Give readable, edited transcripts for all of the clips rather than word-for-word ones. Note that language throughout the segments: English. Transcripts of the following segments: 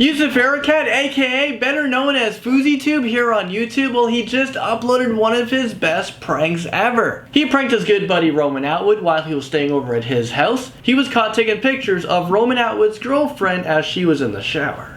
Yousef aka better known as FouseyTube here on YouTube, well, he just uploaded one of his best pranks ever. He pranked his good buddy Roman Atwood while he was staying over at his house. He was caught taking pictures of Roman Atwood's girlfriend as she was in the shower.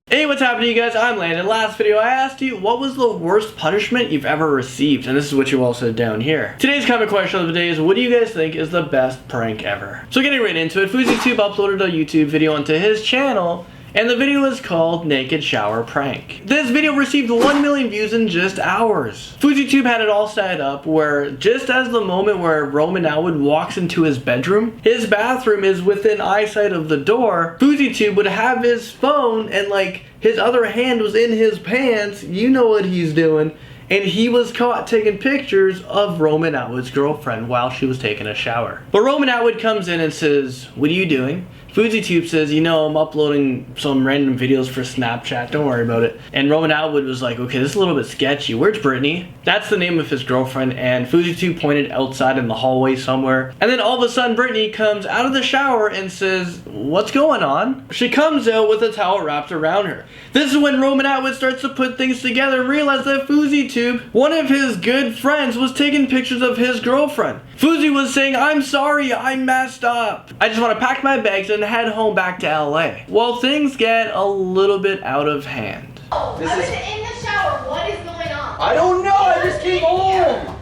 Hey, what's happening, you guys? I'm Landon. Last video I asked you, what was the worst punishment you've ever received? And this is what you all said down here. Today's comment question of the day is, what do you guys think is the best prank ever? So getting right into it, FouseyTube uploaded a YouTube video onto his channel, and the video is called Naked Shower Prank. This video received 1 million views in just hours. FouseyTube had it all set up where just as the moment where Roman Atwood walks into his bedroom, his bathroom is within eyesight of the door, FouseyTube would have his phone and like his other hand was in his pants, you know what he's doing, and he was caught taking pictures of Roman Atwood's girlfriend while she was taking a shower. But Roman Atwood comes in and says, "What are you doing?" FouseyTube says, "You know, I'm uploading some random videos for Snapchat, don't worry about it." And Roman Atwood was like, "Okay, this is a little bit sketchy. Where's Brittany?" That's the name of his girlfriend, and FouseyTube pointed outside in the hallway somewhere. And then all of a sudden, Brittany comes out of the shower and says, "What's going on?" She comes out with a towel wrapped around her. This is when Roman Atwood starts to put things together and realize that FouseyTube, one of his good friends, was taking pictures of his girlfriend. Fousey was saying, "I'm sorry, I messed up. I just want to pack my bags and head home back to LA." Well, things get a little bit out of hand. I was in the shower. What is going on? I don't know. I just came home.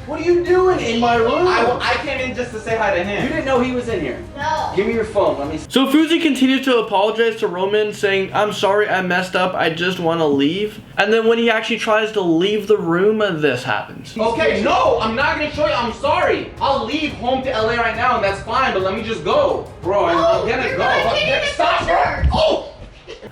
What are you doing in my room? I came in just to say hi to him. You didn't know he was in here. No. Give me your phone. Let me. So Fousey continues to apologize to Roman, saying, "I'm sorry, I messed up. I just want to leave." And then when he actually tries to leave the room, this happens. Okay, no, I'm not gonna show you. I'm sorry. I'll leave home to LA right now, and that's fine. But let me just go, bro. I'm gonna you're go. gonna take the Stop, bro. pictures. Oh.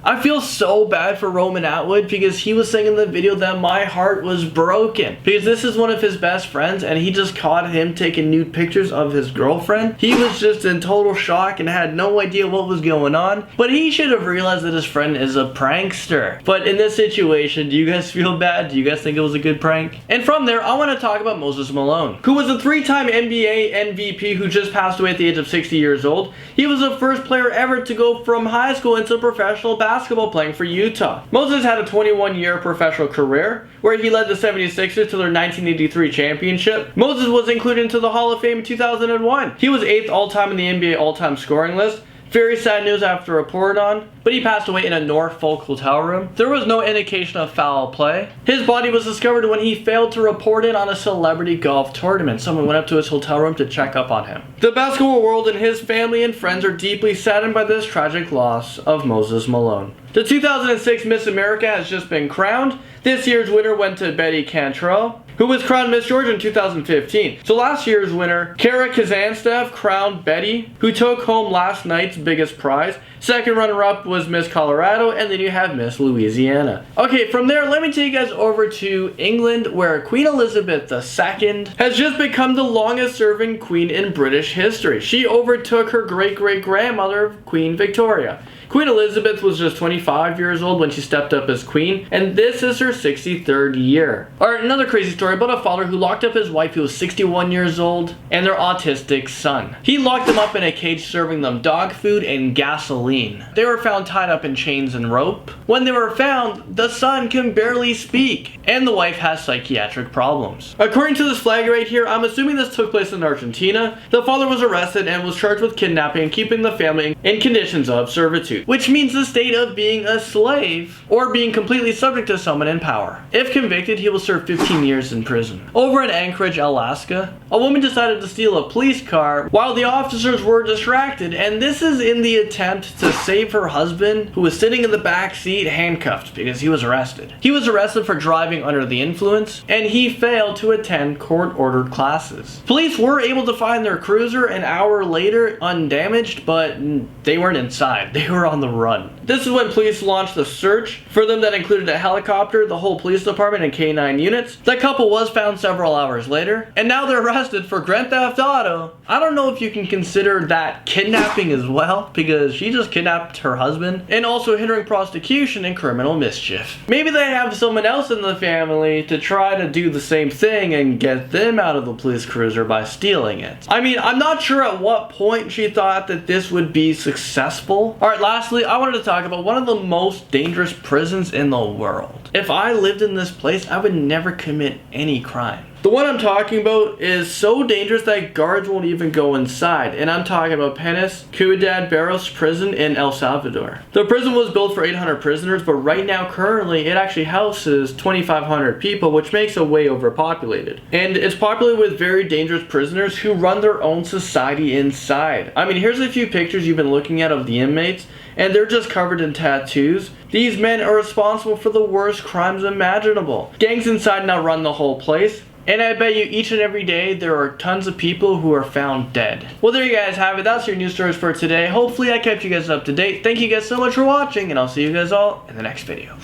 I feel so bad for Roman Atwood because he was saying in the video that my heart was broken because this is one of his best friends and he just caught him taking nude pictures of his girlfriend. He was just in total shock and had no idea what was going on, but he should have realized that his friend is a prankster. But in this situation, do you guys feel bad? Do you guys think it was a good prank? And from there, I want to talk about Moses Malone, who was a 3-time NBA MVP who just passed away at the age of 60 years old. He was the first player ever to go from high school into professional basketball playing for Utah. Moses had a 21-year professional career where he led the 76ers to their 1983 championship. Moses was included into the Hall of Fame in 2001. He was 8th all-time in the NBA all-time scoring list. Very sad news I have to report on, but he passed away in a Norfolk hotel room. There was no indication of foul play. His body was discovered when he failed to report it on a celebrity golf tournament. Someone went up to his hotel room to check up on him. The basketball world and his family and friends are deeply saddened by this tragic loss of Moses Malone. The 2006 Miss America has just been crowned. This year's winner went to Betty Cantrell, who was crowned Miss Georgia in 2015. So last year's winner, Kara Kazanstev, crowned Betty, who took home last night's biggest prize. Second runner-up was Miss Colorado, and then you have Miss Louisiana. Okay, from there, let me take you guys over to England, where Queen Elizabeth II has just become the longest-serving queen in British history. She overtook her great-great-grandmother, Queen Victoria. Queen Elizabeth was just 25 years old when she stepped up as queen, and this is her 63rd year. Alright, another crazy story about a father who locked up his wife who was 61 years old and their autistic son. He locked them up in a cage serving them dog food and gasoline. They were found tied up in chains and rope. When they were found, the son can barely speak, and the wife has psychiatric problems. According to this flag right here, I'm assuming this took place in Argentina. The father was arrested and was charged with kidnapping and keeping the family in conditions of servitude, which means the state of being a slave or being completely subject to someone in power. If convicted, he will serve 15 years in prison. Over in Anchorage, Alaska, a woman decided to steal a police car while the officers were distracted, and this is in the attempt to save her husband, who was sitting in the back seat handcuffed because he was arrested. He was arrested for driving under the influence, and he failed to attend court-ordered classes. Police were able to find their cruiser an hour later undamaged, but they weren't inside. They were were on the run. This is when police launched the search for them that included a helicopter, the whole police department, and K9 units. The couple was found several hours later, and now they're arrested for grand theft auto. I don't know if you can consider that kidnapping as well, because she just kidnapped her husband, and also hindering prosecution and criminal mischief. Maybe they have someone else in the family to try to do the same thing and get them out of the police cruiser by stealing it. I mean, I'm not sure at what point she thought that this would be successful. Alright, lastly, I wanted to talk about one of the most dangerous prisons in the world. If I lived in this place, I would never commit any crime. The one I'm talking about is so dangerous that guards won't even go inside, and I'm talking about Penas Ciudad Barros prison in El Salvador. The prison was built for 800 prisoners, but right now, currently, it actually houses 2,500 people, which makes it way overpopulated. And it's populated with very dangerous prisoners who run their own society inside. I mean, here's a few pictures you've been looking at of the inmates, and they're just covered in tattoos. These men are responsible for the worst crimes imaginable. Gangs inside now run the whole place. And I bet you each and every day there are tons of people who are found dead. Well, there you guys have it. That's your news stories for today. Hopefully I kept you guys up to date. Thank you guys so much for watching, and I'll see you guys all in the next video.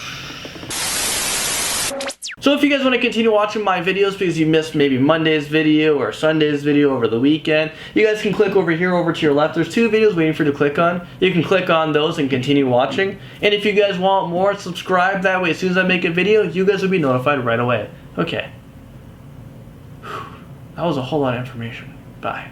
So if you guys want to continue watching my videos because you missed maybe Monday's video or Sunday's video over the weekend, you guys can click over here over to your left. There's 2 videos waiting for you to click on. You can click on those and continue watching. And if you guys want more, subscribe. That way as soon as I make a video, you guys will be notified right away. Okay. That was a whole lot of information. Bye.